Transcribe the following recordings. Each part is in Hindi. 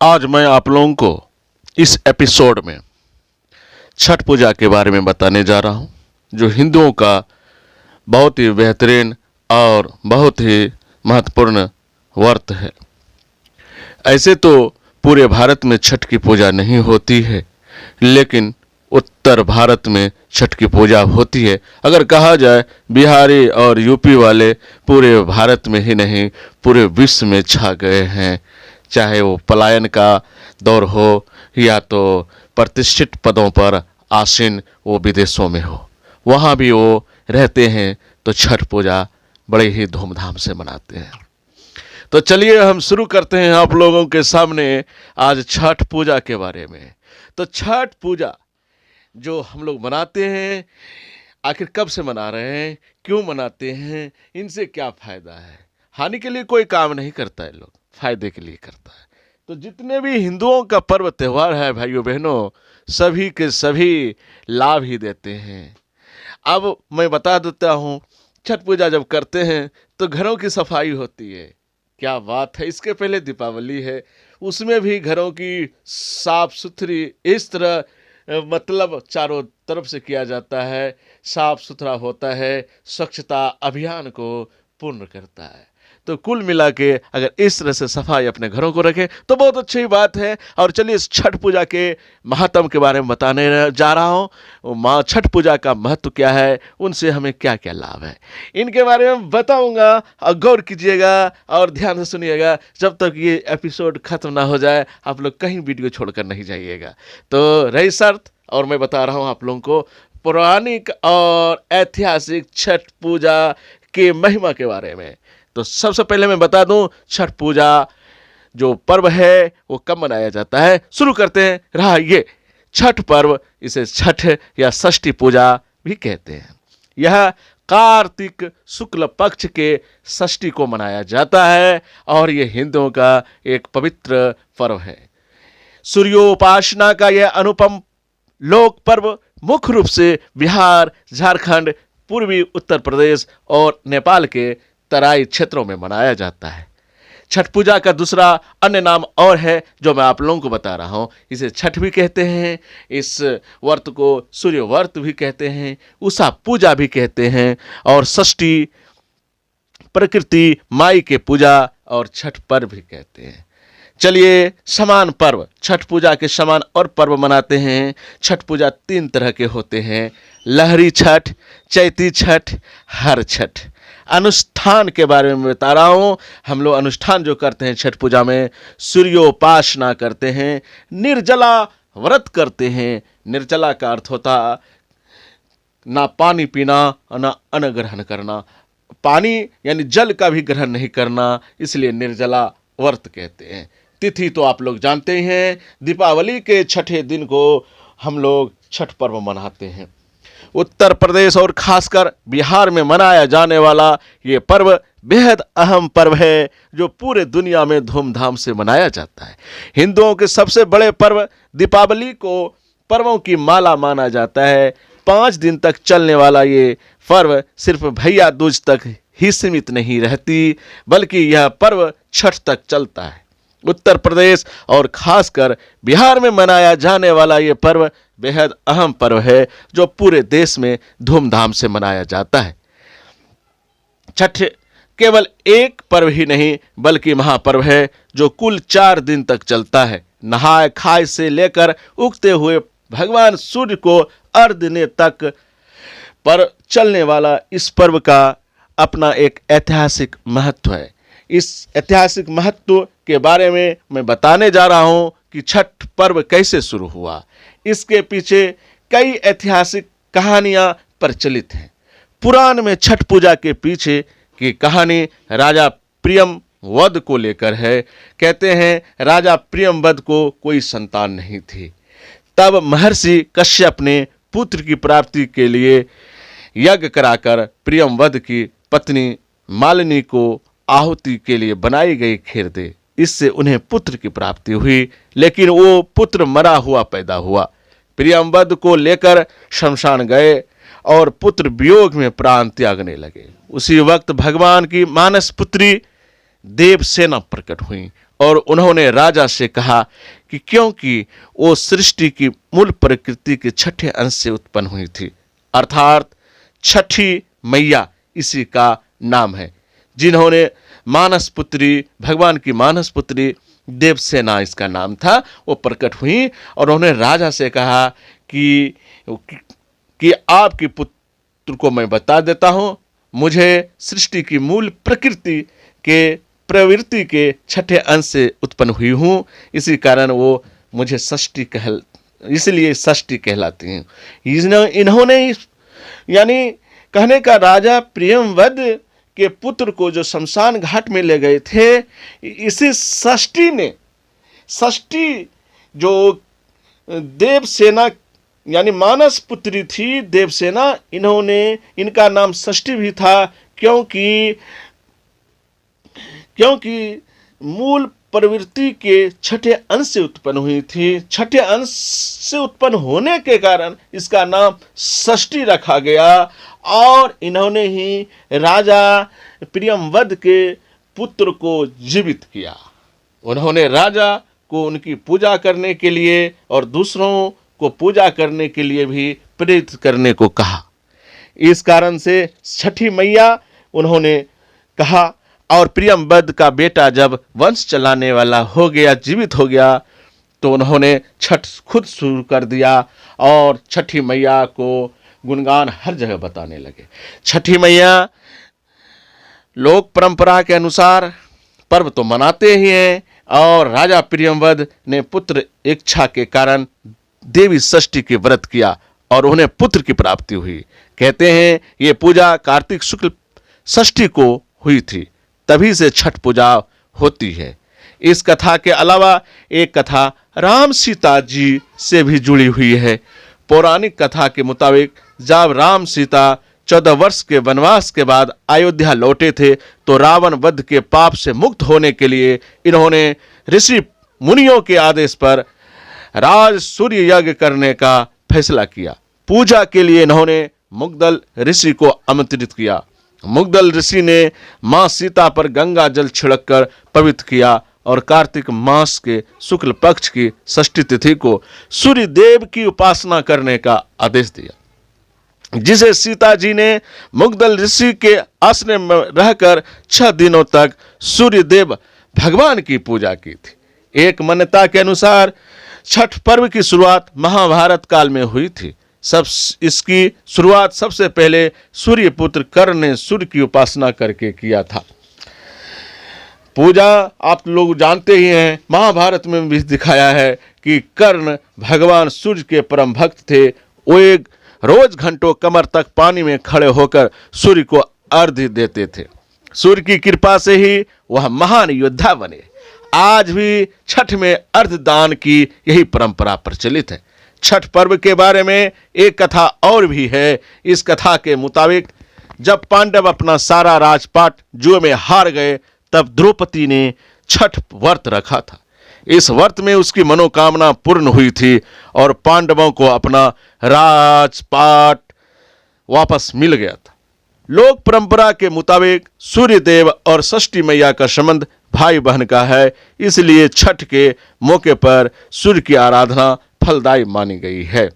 आज मैं आप लोगों को इस एपिसोड में छठ पूजा के बारे में बताने जा रहा हूं, जो हिंदुओं का बहुत ही बेहतरीन और बहुत ही महत्वपूर्ण व्रत है। ऐसे तो पूरे भारत में छठ की पूजा नहीं होती है, लेकिन उत्तर भारत में छठ की पूजा होती है। अगर कहा जाए बिहारी और यूपी वाले पूरे भारत में ही नहीं पूरे विश्व में छा गए हैं, चाहे वो पलायन का दौर हो या तो प्रतिष्ठित पदों पर आसीन वो विदेशों में हो, वहाँ भी वो रहते हैं तो छठ पूजा बड़े ही धूमधाम से मनाते हैं। तो चलिए हम शुरू करते हैं आप लोगों के सामने आज छठ पूजा के बारे में। तो छठ पूजा जो हम लोग मनाते हैं, आखिर कब से मना रहे हैं, क्यों मनाते हैं, इनसे क्या फ़ायदा है। हानि के लिए कोई काम नहीं करता है, लोग फायदे के लिए करता है। तो जितने भी हिंदुओं का पर्व त्यौहार है भाइयों बहनों, सभी के सभी लाभ ही देते हैं। अब मैं बता देता हूँ, छठ पूजा जब करते हैं तो घरों की सफाई होती है। क्या बात है। इसके पहले दीपावली है, उसमें भी घरों की साफ सुथरी इस तरह मतलब चारों तरफ से किया जाता है, साफ सुथरा होता है, स्वच्छता अभियान को पूर्ण करता है। तो कुल मिला के अगर इस तरह से सफाई अपने घरों को रखें तो बहुत अच्छी बात है। और चलिए इस छठ पूजा के महत्व के बारे में बताने जा रहा हूँ। माँ छठ पूजा का महत्व क्या है, उनसे हमें क्या क्या लाभ है, इनके बारे में बताऊंगा। और गौर कीजिएगा और ध्यान से सुनिएगा, जब तक ये एपिसोड खत्म ना हो जाए आप लोग कहीं वीडियो छोड़कर नहीं जाइएगा। तो रही शर्त, और मैं बता रहा हूँ आप लोगों को पौराणिक और ऐतिहासिक छठ पूजा के महिमा के बारे में। तो सबसे पहले मैं बता दूं, छठ पूजा जो पर्व है वो कब मनाया जाता है। शुरू करते हैं। रहा ये छठ पर्व, इसे छठ या षष्ठी पूजा भी कहते हैं। यह कार्तिक शुक्ल पक्ष के षष्ठी को मनाया जाता है और ये हिंदुओं का एक पवित्र पर्व है। सूर्योपासना का यह अनुपम लोक पर्व मुख्य रूप से बिहार, झारखंड, पूर्वी उत्तर प्रदेश और नेपाल के तराई क्षेत्रों में मनाया जाता है। छठ पूजा का दूसरा अन्य नाम और है जो मैं आप लोगों को बता रहा हूँ। इसे छठ भी कहते हैं, इस व्रत को सूर्य व्रत भी कहते हैं, उषा पूजा भी कहते हैं, और षष्ठी प्रकृति माई के पूजा और छठ पर्व भी कहते हैं। चलिए समान पर्व, छठ पूजा के समान और पर्व मनाते हैं। छठ पूजा 3 तरह के होते हैं, लहरी छठ, चैती छठ, हर छठ। अनुष्ठान के बारे में बता रहा हूँ। हम लोग अनुष्ठान जो करते हैं छठ पूजा में, सूर्योपासना करते हैं, निर्जला व्रत करते हैं। निर्जला का अर्थ होता ना पानी पीना ना अन्न ग्रहण करना, पानी यानी जल का भी ग्रहण नहीं करना, इसलिए निर्जला व्रत कहते हैं। तिथि तो आप लोग जानते ही हैं, दीपावली के छठे दिन को हम लोग छठ पर्व मनाते हैं। उत्तर प्रदेश और खासकर बिहार में मनाया जाने वाला ये पर्व बेहद अहम पर्व है जो पूरे दुनिया में धूमधाम से मनाया जाता है। हिंदुओं के सबसे बड़े पर्व दीपावली को पर्वों की माला माना जाता है। 5 दिन तक चलने वाला ये पर्व सिर्फ भैया दूज तक ही सीमित नहीं रहती, बल्कि यह पर्व छठ तक चलता है। उत्तर प्रदेश और खासकर बिहार में मनाया जाने वाला ये पर्व बेहद अहम पर्व है जो पूरे देश में धूमधाम से मनाया जाता है। छठ केवल एक पर्व ही नहीं बल्कि महापर्व है जो कुल 4 दिन तक चलता है। नहाय खाए से लेकर उगते हुए भगवान सूर्य को अर्घ्य देने तक पर चलने वाला इस पर्व का अपना एक ऐतिहासिक महत्व है। इस ऐतिहासिक महत्व के बारे में मैं बताने जा रहा हूं कि छठ पर्व कैसे शुरू हुआ। इसके पीछे कई ऐतिहासिक कहानियां प्रचलित हैं। पुराण में छठ पूजा के पीछे की कहानी राजा प्रियंवद को लेकर है। कहते हैं राजा प्रियंवद को कोई संतान नहीं थी। तब महर्षि कश्यप ने पुत्र की प्राप्ति के लिए यज्ञ कराकर प्रियंवद की पत्नी मालिनी को आहुति के लिए बनाई गई खीर दे। इससे उन्हें पुत्र की प्राप्ति हुई, लेकिन वो पुत्र मरा हुआ पैदा हुआ। प्रियंवद को लेकर शमशान गए और पुत्र वियोग में प्राण त्यागने लगे। उसी वक्त भगवान की मानस पुत्री देवसेना प्रकट हुई और उन्होंने राजा से कहा कि क्योंकि वो सृष्टि की मूल प्रकृति के छठे अंश से उत्पन्न हुई थी, अर्थात छठी मैया इसी का नाम है, जिन्होंने मानस पुत्री, भगवान की मानस पुत्री देवसेना इसका नाम था, वो प्रकट हुई और उन्होंने राजा से कहा कि आपके पुत्र को मैं बता देता हूँ, मुझे सृष्टि की मूल प्रकृति के प्रवृत्ति के छठे अंश से उत्पन्न हुई हूँ, इसी कारण वो मुझे इसलिए षष्ठी कहलाती हैं। इन्होंने यानी कहने का राजा प्रियंवद के पुत्र को जो शमशान घाट में ले गए थे, इसी षष्ठी जो देवसेना यानी मानस पुत्री थी देवसेना, इनका नाम षष्ठी भी था क्योंकि मूल प्रवृत्ति के छठे अंश से उत्पन्न हुई थी। छठे अंश से उत्पन्न होने के कारण इसका नाम षष्ठी रखा गया और इन्होंने ही राजा प्रियंवद के पुत्र को जीवित किया। उन्होंने राजा को उनकी पूजा करने के लिए और दूसरों को पूजा करने के लिए भी प्रेरित करने को कहा। इस कारण से छठी मैया उन्होंने कहा, और प्रियंवद का बेटा जब वंश चलाने वाला हो गया, जीवित हो गया, तो उन्होंने छठ खुद शुरू कर दिया और छठी मैया को गुणगान हर जगह बताने लगे। छठी मैया लोक परंपरा के अनुसार पर्व तो मनाते ही हैं और राजा प्रियंवद ने पुत्र इच्छा के कारण देवी षष्ठी के व्रत किया और उन्हें पुत्र की प्राप्ति हुई। कहते हैं ये पूजा कार्तिक शुक्ल षष्ठी को हुई थी, तभी से छठ पूजा होती है। इस कथा के अलावा एक कथा राम सीता जी से भी जुड़ी हुई है। पौराणिक कथा के मुताबिक जब राम सीता 14 वर्ष के वनवास के बाद अयोध्या लौटे थे, तो रावण वध के पाप से मुक्त होने के लिए इन्होंने ऋषि मुनियों के आदेश पर राज सूर्य यज्ञ करने का फैसला किया। पूजा के लिए इन्होंने मुग्दल ऋषि को आमंत्रित किया। मुग्दल ऋषि ने मां सीता पर गंगा जल छिड़ककर पवित्र किया और कार्तिक मास के शुक्ल पक्ष की षष्ठी तिथि को सूर्य देव की उपासना करने का आदेश दिया, जिसे सीता जी ने मुग्दल ऋषि के आश्रम में रहकर 6 दिनों तक सूर्य देव भगवान की पूजा की थी। एक मान्यता के अनुसार छठ पर्व की शुरुआत महाभारत काल में हुई थी। इसकी शुरुआत सबसे पहले सूर्य पुत्र कर्ण ने सूर्य की उपासना करके किया था। पूजा आप लोग जानते ही हैं, महाभारत में भी दिखाया है कि कर्ण भगवान सूर्य के परम भक्त थे। वो एक रोज घंटों कमर तक पानी में खड़े होकर सूर्य को अर्घ्य देते थे। सूर्य की कृपा से ही वह महान योद्धा बने। आज भी छठ में अर्घ्य दान की यही परंपरा प्रचलित है। छठ पर्व के बारे में एक कथा और भी है। इस कथा के मुताबिक जब पांडव अपना सारा राजपाट जुए में हार गए, तब द्रौपदी ने छठ व्रत रखा था। इस व्रत में उसकी मनोकामना पूर्ण हुई थी और पांडवों को अपना राजपाट वापस मिल गया था। लोक परंपरा के मुताबिक सूर्य देव और षष्ठी मैया का संबंध भाई बहन का है, इसलिए छठ के मौके पर सूर्य की आराधना फलदायी मानी गई है।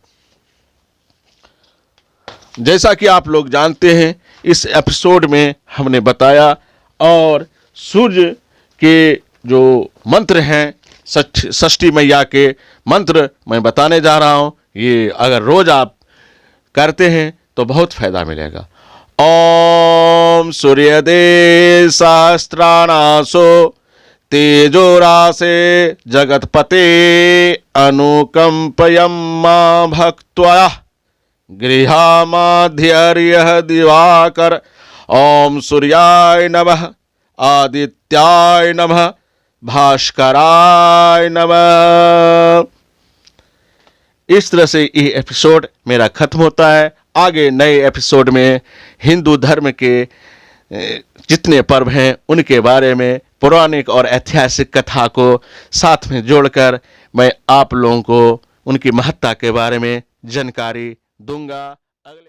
जैसा कि आप लोग जानते हैं, इस एपिसोड में हमने बताया और सूर्य के जो मंत्र हैं, षष्ठी मैया के मंत्र मैं बताने जा रहा हूं। ये अगर रोज आप करते हैं तो बहुत फायदा मिलेगा। ओम सूर्यदेव सहस्राणासो तेजोरासे जगतपते अनुकंपयं मा भक्त्वा गृहामाध्यर्यः दिवाकर। ओम सूर्याय नमः, आदित्याय नमः, भास्कराय नमः। इस तरह से ये एपिसोड मेरा खत्म होता है। आगे नए एपिसोड में हिंदू धर्म के जितने पर्व हैं उनके बारे में पौराणिक और ऐतिहासिक कथा को साथ में जोड़कर मैं आप लोगों को उनकी महत्ता के बारे में जानकारी दूंगा। अगले